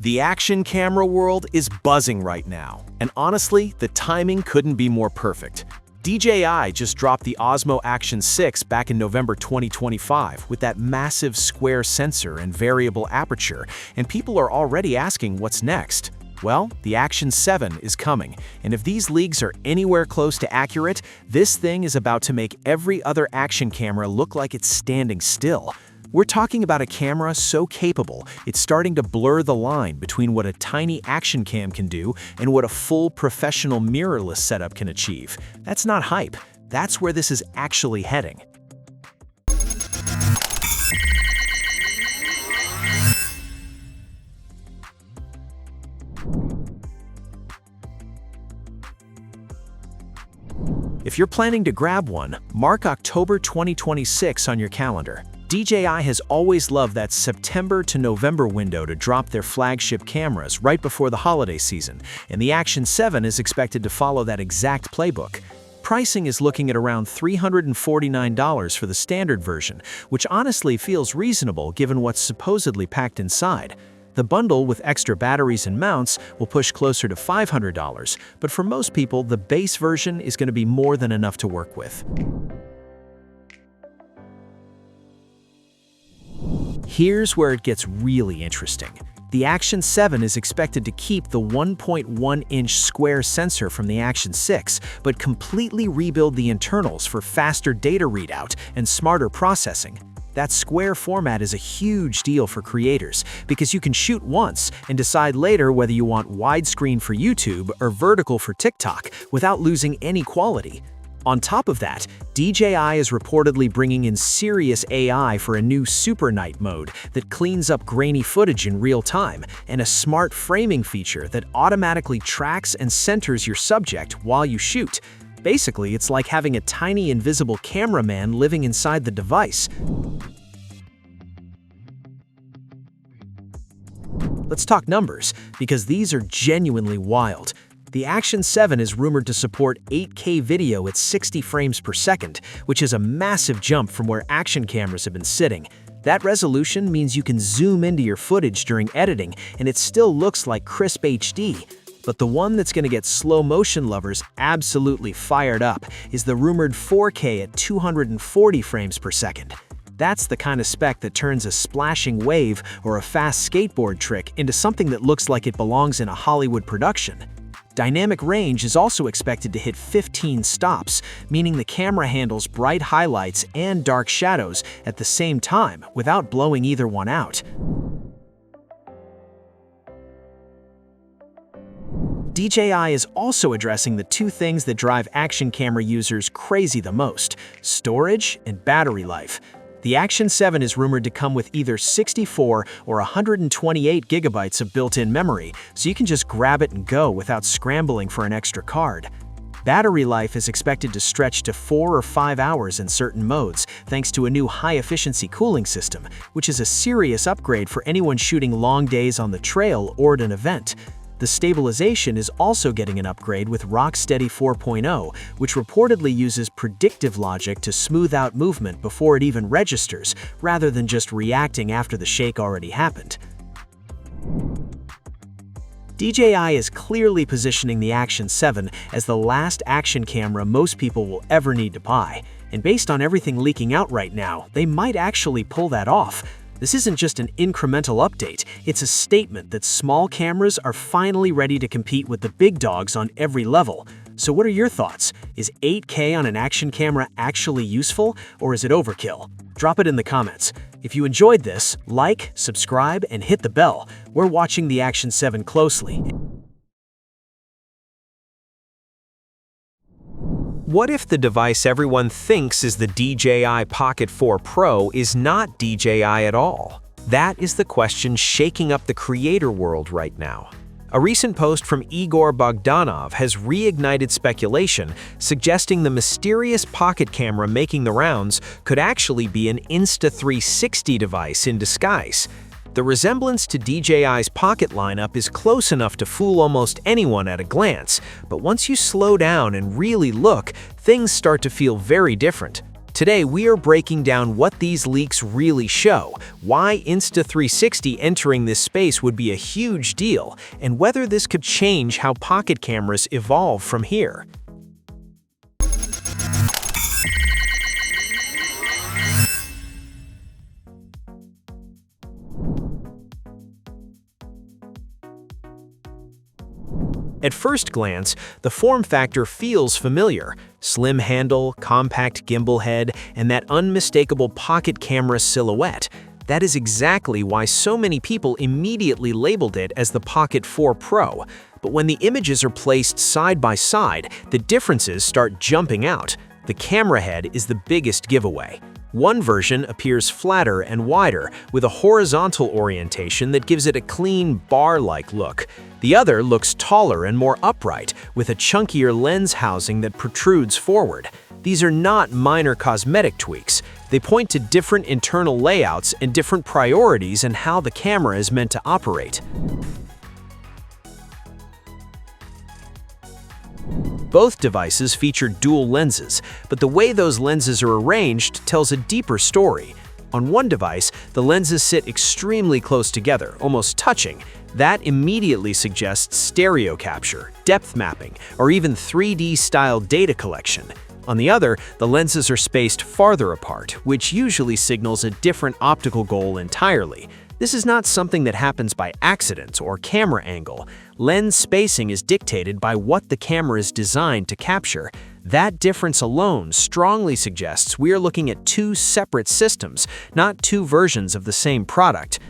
The action camera world is buzzing right now, and honestly, the timing couldn't be more perfect. DJI just dropped the Osmo Action 6 back in November 2025 with that massive square sensor and variable aperture, and people are already asking what's next. Well, the Action 7 is coming, and if these leagues are anywhere close to accurate, this thing is about to make every other action camera look like it's standing still. We're talking about a camera so capable, it's starting to blur the line between what a tiny action cam can do and what a full professional mirrorless setup can achieve. That's not hype. That's where this is actually heading. If you're planning to grab one, mark October 2026 on your calendar. DJI has always loved that September to November window to drop their flagship cameras right before the holiday season, and the Action 7 is expected to follow that exact playbook. Pricing is looking at around $349 for the standard version, which honestly feels reasonable given what's supposedly packed inside. The bundle with extra batteries and mounts will push closer to $500, but for most people, the base version is going to be more than enough to work with. Here's where it gets really interesting. The Action 7 is expected to keep the 1.1-inch square sensor from the Action 6, but completely rebuild the internals for faster data readout and smarter processing. That square format is a huge deal for creators because you can shoot once and decide later whether you want widescreen for YouTube or vertical for TikTok without losing any quality. On top of that, DJI is reportedly bringing in serious AI for a new Super Night mode that cleans up grainy footage in real time, and a smart framing feature that automatically tracks and centers your subject while you shoot. Basically, it's like having a tiny invisible cameraman living inside the device. Let's talk numbers, because these are genuinely wild. The Action 7 is rumored to support 8K video at 60 frames per second, which is a massive jump from where action cameras have been sitting. That resolution means you can zoom into your footage during editing, and it still looks like crisp HD. But the one that's going to get slow motion lovers absolutely fired up is the rumored 4K at 240 frames per second. That's the kind of spec that turns a splashing wave or a fast skateboard trick into something that looks like it belongs in a Hollywood production. Dynamic range is also expected to hit 15 stops, meaning the camera handles bright highlights and dark shadows at the same time without blowing either one out. DJI is also addressing the two things that drive action camera users crazy the most: storage and battery life. The Action 7 is rumored to come with either 64 or 128 gigabytes of built-in memory, so you can just grab it and go without scrambling for an extra card. Battery life is expected to stretch to 4 or 5 hours in certain modes, thanks to a new high-efficiency cooling system, which is a serious upgrade for anyone shooting long days on the trail or at an event. The stabilization is also getting an upgrade with Rocksteady 4.0, which reportedly uses predictive logic to smooth out movement before it even registers, rather than just reacting after the shake already happened. DJI is clearly positioning the Action 7 as the last action camera most people will ever need to buy, and based on everything leaking out right now, they might actually pull that off. This isn't just an incremental update, it's a statement that small cameras are finally ready to compete with the big dogs on every level. So what are your thoughts? Is 8K on an action camera actually useful, or is it overkill? Drop it in the comments. If you enjoyed this, like, subscribe, and hit the bell. We're watching the Action 7 closely. What if the device everyone thinks is the DJI Pocket 4 Pro is not DJI at all? That is the question shaking up the creator world right now. A recent post from Igor Bogdanov has reignited speculation, suggesting the mysterious pocket camera making the rounds could actually be an Insta360 device in disguise. The resemblance to DJI's Pocket lineup is close enough to fool almost anyone at a glance, but once you slow down and really look, things start to feel very different. Today, we are breaking down what these leaks really show, why Insta360 entering this space would be a huge deal, and whether this could change how pocket cameras evolve from here. At first glance, the form factor feels familiar. Slim handle, compact gimbal head, and that unmistakable pocket camera silhouette. That is exactly why so many people immediately labeled it as the Pocket 4 Pro. But when the images are placed side by side, the differences start jumping out. The camera head is the biggest giveaway. One version appears flatter and wider, with a horizontal orientation that gives it a clean, bar-like look. The other looks taller and more upright, with a chunkier lens housing that protrudes forward. These are not minor cosmetic tweaks. They point to different internal layouts and different priorities in how the camera is meant to operate. Both devices feature dual lenses, but the way those lenses are arranged tells a deeper story. On one device, the lenses sit extremely close together, almost touching. That immediately suggests stereo capture, depth mapping, or even 3D-style data collection. On the other, the lenses are spaced farther apart, which usually signals a different optical goal entirely. This is not something that happens by accident or camera angle. Lens spacing is dictated by what the camera is designed to capture. That difference alone strongly suggests we are looking at two separate systems, not two versions of the same product.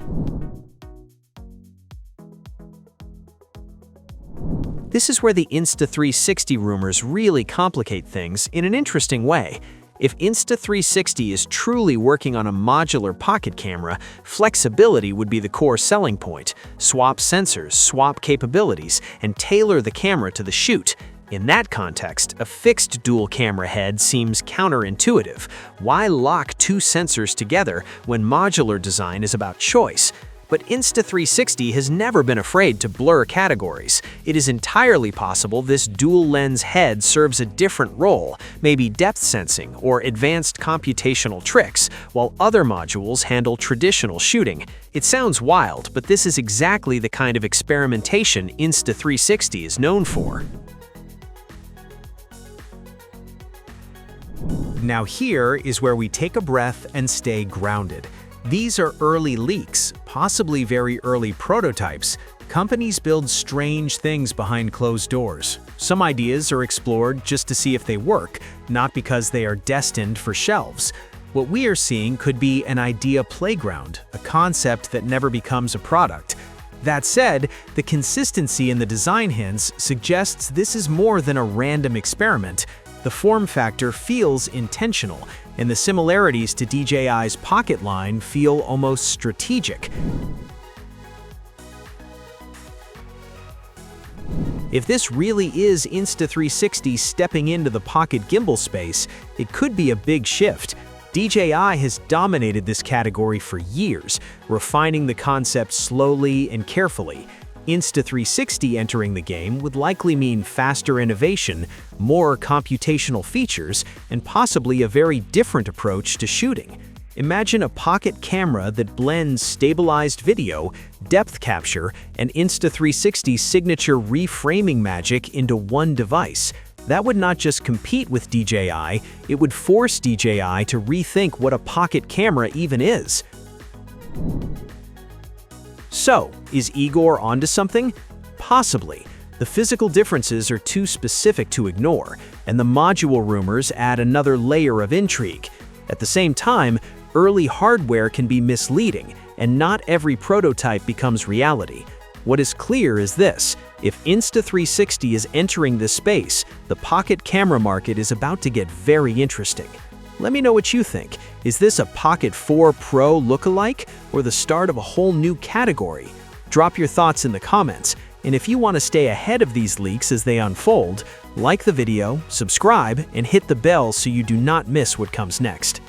This is where the Insta360 rumors really complicate things in an interesting way. If Insta360 is truly working on a modular pocket camera, flexibility would be the core selling point. Swap sensors, swap capabilities, and tailor the camera to the shoot. In that context, a fixed dual camera head seems counterintuitive. Why lock two sensors together when modular design is about choice? But Insta360 has never been afraid to blur categories. It is entirely possible this dual-lens head serves a different role, maybe depth sensing or advanced computational tricks, while other modules handle traditional shooting. It sounds wild, but this is exactly the kind of experimentation Insta360 is known for. Now here is where we take a breath and stay grounded. These are early leaks, possibly very early prototypes. Companies build strange things behind closed doors. Some ideas are explored just to see if they work, not because they are destined for shelves. What we are seeing could be an idea playground, a concept that never becomes a product. That said, the consistency in the design hints suggests this is more than a random experiment. The form factor feels intentional, and the similarities to DJI's Pocket line feel almost strategic. If this really is Insta360 stepping into the pocket gimbal space, it could be a big shift. DJI has dominated this category for years, refining the concept slowly and carefully. Insta360 entering the game would likely mean faster innovation, more computational features, and possibly a very different approach to shooting. Imagine a pocket camera that blends stabilized video, depth capture, and Insta360's signature reframing magic into one device. That would not just compete with DJI, it would force DJI to rethink what a pocket camera even is. So, is Igor onto something? Possibly. The physical differences are too specific to ignore, and the module rumors add another layer of intrigue. At the same time, early hardware can be misleading, and not every prototype becomes reality. What is clear is this: if Insta360 is entering this space, the pocket camera market is about to get very interesting. Let me know what you think. Is this a Pocket 4 Pro lookalike or the start of a whole new category? Drop your thoughts in the comments, and if you want to stay ahead of these leaks as they unfold, like the video, subscribe, and hit the bell so you do not miss what comes next.